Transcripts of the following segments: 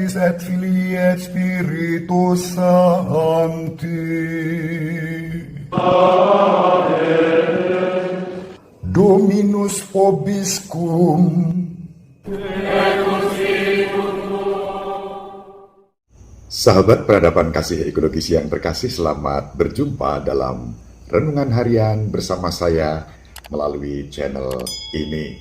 Patris et Filii et Spiritus Sancti. Amen. Dominus vobiscum. Sahabat peradaban kasih ekologis yang terkasih, selamat berjumpa dalam Renungan Harian bersama saya melalui channel ini.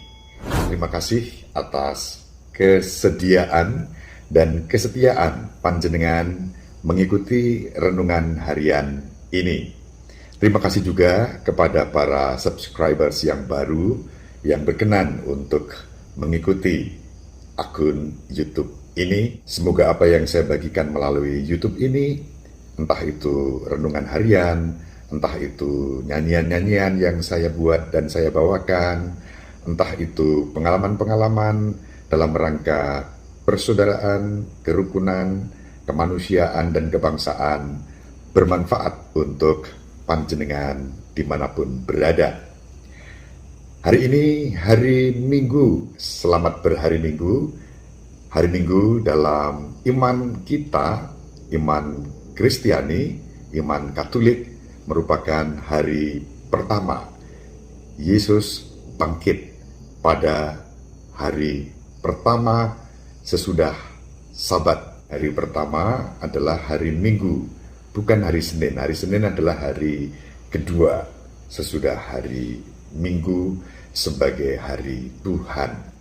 Terima kasih atas kesediaan dan kesetiaan panjenengan mengikuti Renungan Harian ini. Terima kasih juga kepada para subscribers yang baru yang berkenan untuk mengikuti akun YouTube ini. Semoga apa yang saya bagikan melalui YouTube ini, entah itu renungan harian, entah itu nyanyian-nyanyian yang saya buat dan saya bawakan, entah itu pengalaman-pengalaman dalam rangka persaudaraan, kerukunan, kemanusiaan, dan kebangsaan, bermanfaat untuk panjenengan dimanapun berada. Hari ini hari Minggu, selamat berhari Minggu. Hari Minggu dalam iman kita, iman Kristiani, iman Katolik, merupakan hari pertama Yesus bangkit pada hari pertama sesudah Sabat. Hari pertama adalah hari Minggu, bukan hari Senin. Hari Senin adalah hari kedua sesudah hari Minggu sebagai hari Tuhan.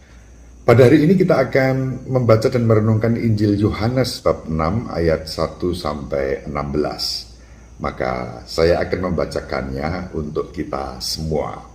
Pada hari ini kita akan membaca dan merenungkan Injil Yohanes bab 6 ayat 1-16. Maka saya akan membacakannya untuk kita semua.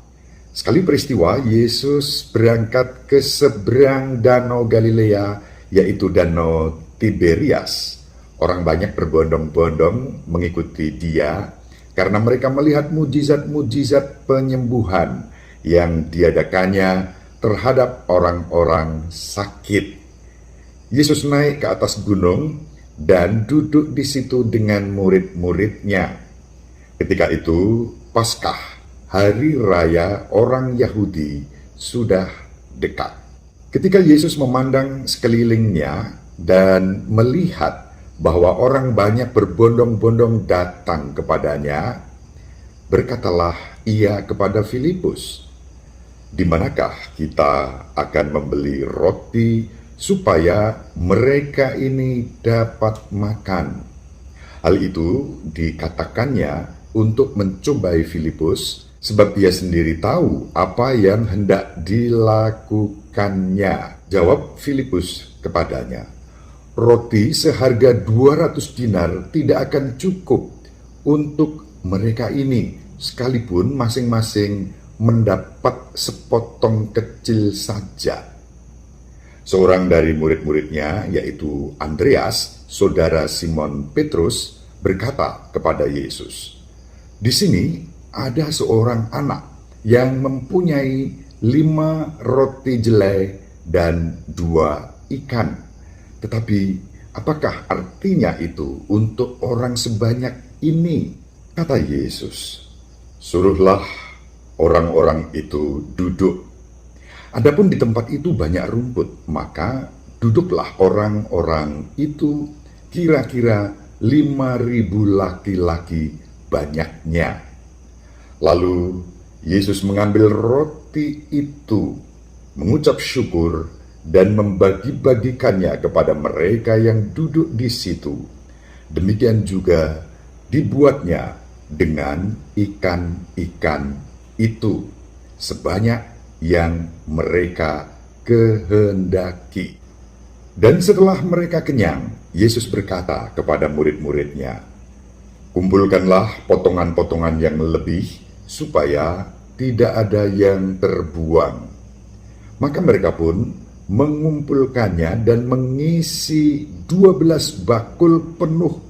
Sekali peristiwa, Yesus berangkat ke seberang danau Galilea, yaitu danau Tiberias. Orang banyak berbondong-bondong mengikuti dia karena mereka melihat mujizat-mujizat penyembuhan yang diadakannya terhadap orang-orang sakit. Yesus naik ke atas gunung dan duduk di situ dengan murid-muridnya. Ketika itu, Paskah, hari raya orang Yahudi, sudah dekat. Ketika Yesus memandang sekelilingnya dan melihat bahwa orang banyak berbondong-bondong datang kepadanya, berkatalah ia kepada Filipus, "Di manakah kita akan membeli roti supaya mereka ini dapat makan?" Hal itu dikatakannya untuk mencobai Filipus, sebab dia sendiri tahu apa yang hendak dilakukannya. Jawab Filipus kepadanya, "Roti seharga 200 dinar tidak akan cukup untuk mereka ini, sekalipun masing-masing mendapat sepotong kecil saja." Seorang dari murid-muridnya, yaitu Andreas, saudara Simon Petrus, berkata kepada Yesus, "Di sini ada seorang anak yang mempunyai 5 roti jelai dan 2 ikan. Tetapi apakah artinya itu untuk orang sebanyak ini?" Kata Yesus, "Suruhlah orang-orang itu duduk." Adapun di tempat itu banyak rumput, maka duduklah orang-orang itu, kira-kira 5.000 laki-laki banyaknya. Lalu Yesus mengambil roti itu, mengucap syukur, dan membagi-bagikannya kepada mereka yang duduk di situ. Demikian juga dibuatnya dengan ikan-ikan itu, sebanyak yang mereka kehendaki. Dan setelah mereka kenyang, Yesus berkata kepada murid-muridnya, "Kumpulkanlah potongan-potongan yang lebih, supaya tidak ada yang terbuang." Maka mereka pun mengumpulkannya dan mengisi 12 bakul penuh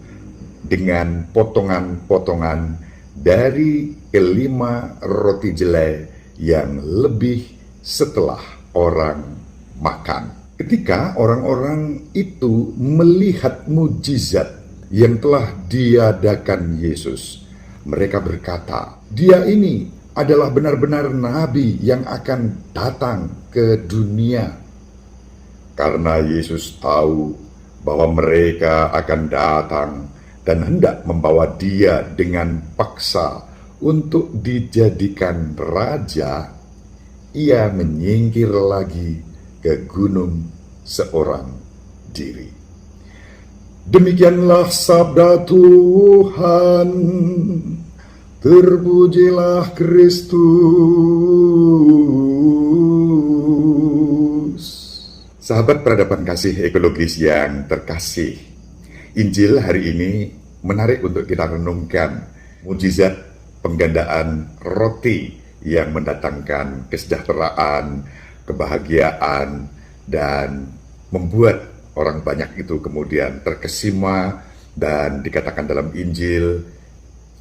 dengan potongan-potongan dari kelima roti jelai yang lebih setelah orang makan. Ketika orang-orang itu melihat mujizat yang telah diadakan Yesus, mereka berkata, "Dia ini adalah benar-benar nabi yang akan datang ke dunia." Karena Yesus tahu bahwa mereka akan datang dan hendak membawa dia dengan paksa untuk dijadikan raja, ia menyingkir lagi ke gunung seorang diri. Demikianlah sabda Tuhan. Terpujilah Kristus. Sahabat peradaban kasih ekologis yang terkasih, Injil hari ini menarik untuk kita renungkan mujizat penggandaan roti yang mendatangkan kesejahteraan, kebahagiaan, dan membuat orang banyak itu kemudian terkesima dan dikatakan dalam Injil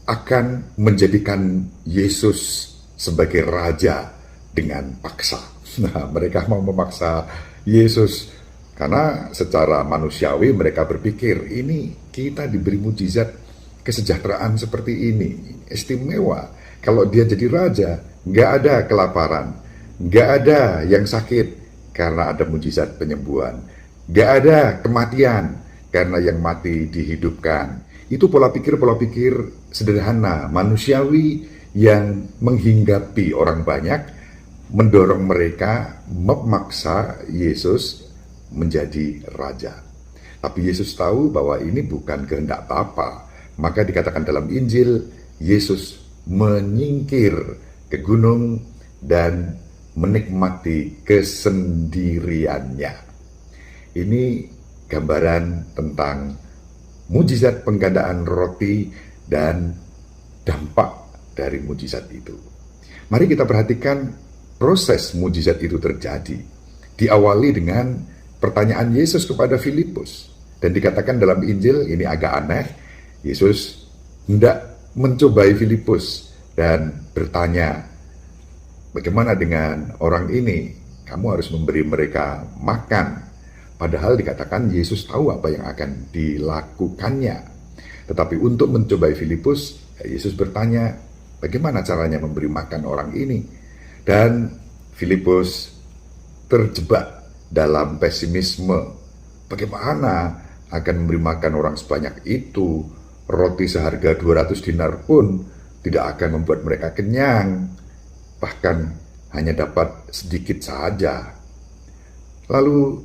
akan menjadikan Yesus sebagai raja dengan paksa. Nah, mereka mau memaksa Yesus karena secara manusiawi mereka berpikir, ini kita diberi mujizat kesejahteraan seperti ini, istimewa. Kalau dia jadi raja, nggak ada kelaparan, nggak ada yang sakit karena ada mujizat penyembuhan, nggak ada kematian karena yang mati dihidupkan. Itu pola pikir sederhana, manusiawi yang menghinggapi orang banyak, mendorong mereka memaksa Yesus menjadi raja. Tapi Yesus tahu bahwa ini bukan kehendak Bapa. Maka dikatakan dalam Injil, Yesus menyingkir ke gunung dan menikmati kesendiriannya. Ini gambaran tentang mujizat penggandaan roti dan dampak dari mujizat itu. Mari kita perhatikan proses mujizat itu terjadi. Diawali dengan pertanyaan Yesus kepada Filipus. Dan dikatakan dalam Injil, ini agak aneh, Yesus hendak mencobai Filipus dan bertanya, bagaimana dengan orang ini? Kamu harus memberi mereka makan. Padahal dikatakan Yesus tahu apa yang akan dilakukannya. Tetapi untuk mencobai Filipus, Yesus bertanya, bagaimana caranya memberi makan orang ini? Dan Filipus terjebak dalam pesimisme. Bagaimana akan memberi makan orang sebanyak itu? Roti seharga 200 dinar pun tidak akan membuat mereka kenyang. Bahkan hanya dapat sedikit saja. Lalu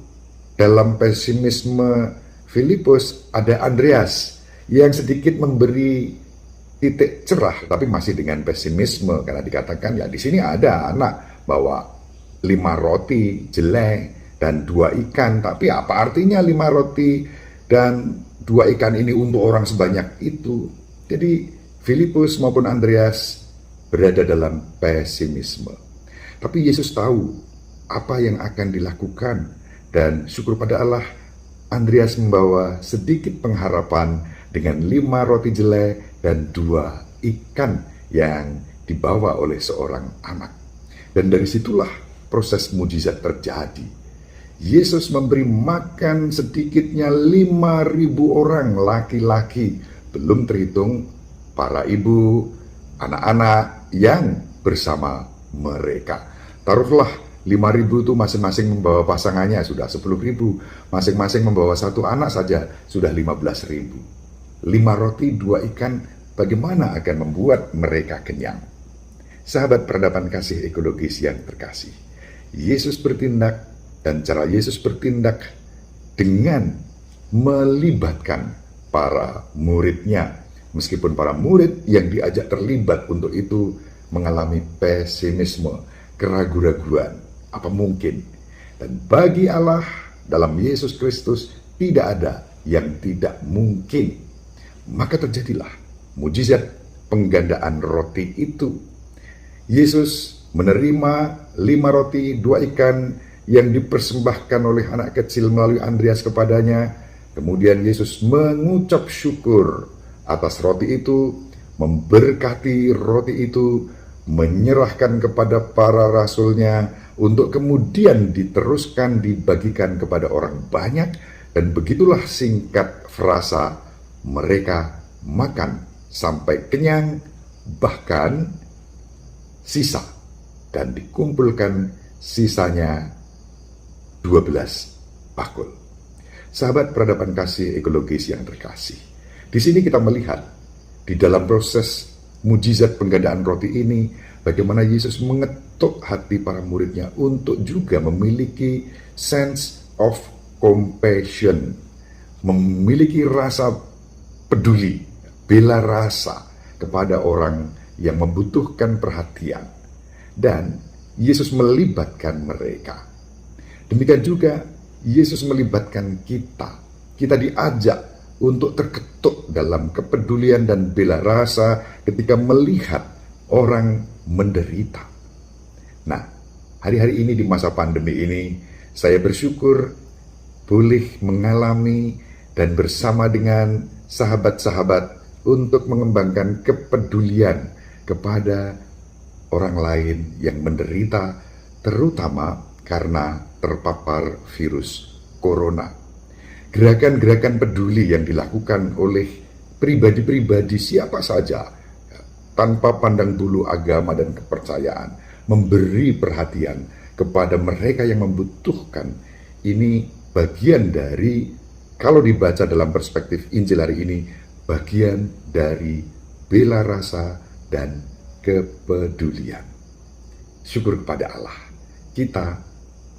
dalam pesimisme Filipus ada Andreas yang sedikit memberi titik cerah, tapi masih dengan pesimisme karena dikatakan ya di sini ada anak bawa 5 roti jelek dan 2 ikan, tapi apa artinya 5 roti dan 2 ikan ini untuk orang sebanyak itu? Jadi Filipus maupun Andreas berada dalam pesimisme. Tapi Yesus tahu apa yang akan dilakukan. Dan syukur pada Allah, Andreas membawa sedikit pengharapan dengan 5 roti jelek dan 2 ikan yang dibawa oleh seorang anak. Dan dari situlah proses mujizat terjadi. Yesus memberi makan sedikitnya 5.000 orang laki-laki, belum terhitung para ibu, anak-anak yang bersama mereka. Taruhlah 5.000 itu masing-masing membawa pasangannya sudah 10.000, masing-masing membawa 1 anak saja sudah 15.000. 5 roti 2 ikan bagaimana akan membuat mereka kenyang? Sahabat peradaban kasih ekologis yang terkasih, Yesus bertindak dan cara Yesus bertindak dengan melibatkan para muridnya. Meskipun para murid yang diajak terlibat untuk itu mengalami pesimisme, keraguan-raguan. Apa mungkin? Dan bagi Allah dalam Yesus Kristus tidak ada yang tidak mungkin. Maka terjadilah mujizat penggandaan roti itu. Yesus menerima 5 roti 2 ikan yang dipersembahkan oleh anak kecil melalui Andreas kepadanya. Kemudian Yesus mengucap syukur atas roti itu, memberkati roti itu, menyerahkan kepada para rasulnya untuk kemudian diteruskan dibagikan kepada orang banyak, dan begitulah singkat frasa mereka makan sampai kenyang, bahkan sisa, dan dikumpulkan sisanya 12 bakul. Sahabat peradaban kasih ekologis yang terkasih, di sini kita melihat di dalam proses mujizat penggandaan roti ini, bagaimana Yesus mengetuk hati para muridnya untuk juga memiliki sense of compassion, memiliki rasa peduli, bela rasa kepada orang yang membutuhkan perhatian. Dan Yesus melibatkan mereka. Demikian juga Yesus melibatkan kita. Kita diajak untuk terketuk dalam kepedulian dan bela rasa ketika melihat orang menderita. Nah, hari-hari ini di masa pandemi ini, saya bersyukur boleh mengalami dan bersama dengan sahabat-sahabat untuk mengembangkan kepedulian kepada orang lain yang menderita, terutama karena terpapar virus corona. Gerakan-gerakan peduli yang dilakukan oleh pribadi-pribadi siapa saja, tanpa pandang bulu agama dan kepercayaan, memberi perhatian kepada mereka yang membutuhkan. Ini bagian dari, kalau dibaca dalam perspektif Injil hari ini, bagian dari bela rasa dan kepedulian. Syukur kepada Allah, kita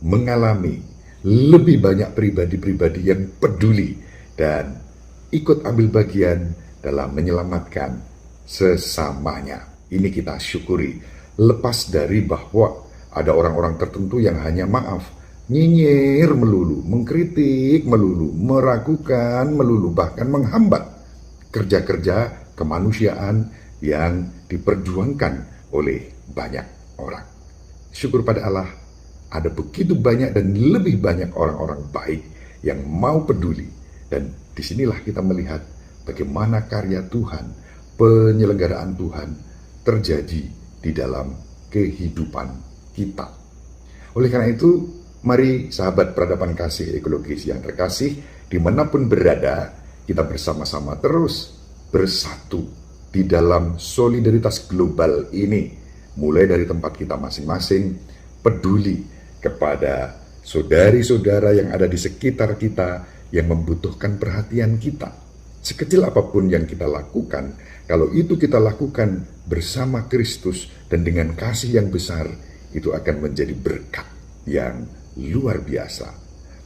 mengalami lebih banyak pribadi-pribadi yang peduli dan ikut ambil bagian dalam menyelamatkan sesamanya. Ini kita syukuri, lepas dari bahwa ada orang-orang tertentu yang hanya maaf, nyinyir melulu, mengkritik melulu, meragukan melulu, bahkan menghambat kerja-kerja kemanusiaan yang diperjuangkan oleh banyak orang. Syukur pada Allah, ada begitu banyak dan lebih banyak orang-orang baik yang mau peduli. Dan disinilah kita melihat bagaimana karya Tuhan, penyelenggaraan Tuhan terjadi di dalam kehidupan kita. Oleh karena itu, mari sahabat peradaban kasih ekologis yang terkasih, dimanapun berada, kita bersama-sama terus bersatu di dalam solidaritas global ini. Mulai dari tempat kita masing-masing, peduli kepada saudari-saudara yang ada di sekitar kita yang membutuhkan perhatian kita. Sekecil apapun yang kita lakukan, kalau itu kita lakukan bersama Kristus dan dengan kasih yang besar, itu akan menjadi berkat yang luar biasa.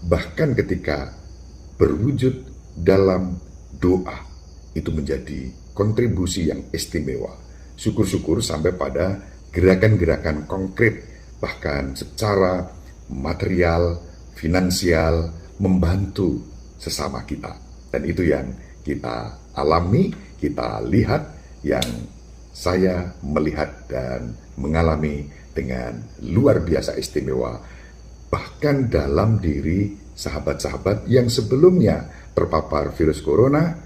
Bahkan ketika berwujud dalam doa, itu menjadi kontribusi yang istimewa. Syukur-syukur sampai pada gerakan-gerakan konkret, bahkan secara material, finansial, membantu sesama kita. Dan itu yang kita alami, kita lihat, yang saya melihat dan mengalami dengan luar biasa istimewa. Bahkan dalam diri sahabat-sahabat yang sebelumnya terpapar virus corona,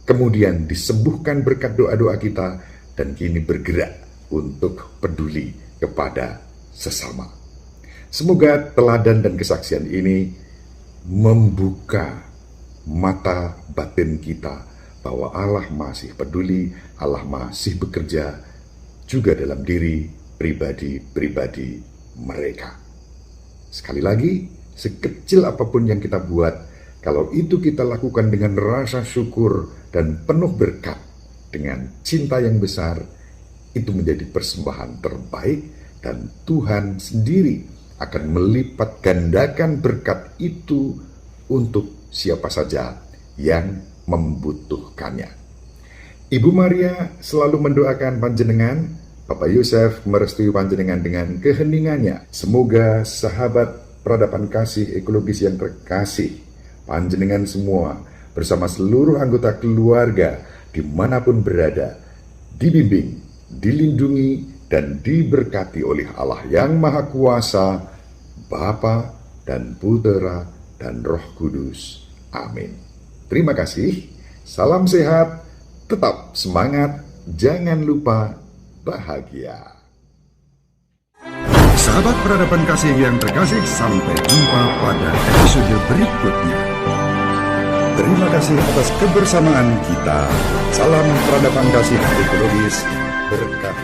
kemudian disembuhkan berkat doa-doa kita, dan kini bergerak untuk peduli kepada sesama. Semoga teladan dan kesaksian ini membuka mata batin kita bahwa Allah masih peduli, Allah masih bekerja juga dalam diri pribadi-pribadi mereka. Sekali lagi, sekecil apapun yang kita buat, kalau itu kita lakukan dengan rasa syukur dan penuh berkat, dengan cinta yang besar, itu menjadi persembahan terbaik, dan Tuhan sendiri akan melipat gandakan berkat itu untuk siapa saja yang membutuhkannya. Ibu Maria selalu mendoakan panjenengan, Bapak Yosef merestui panjenengan dengan keheningannya. Semoga sahabat peradaban kasih ekologis yang terkasih, panjenengan semua bersama seluruh anggota keluarga dimanapun berada, dibimbing, dilindungi, dan diberkati oleh Allah yang Maha Kuasa, Bapa dan Putera dan Roh Kudus. Amin. Terima kasih, salam sehat, tetap semangat, jangan lupa bahagia. Sahabat peradaban kasih yang terkasih, sampai jumpa pada episode berikutnya. Terima kasih atas kebersamaan kita. Salam peradaban kasih ekologis berkah.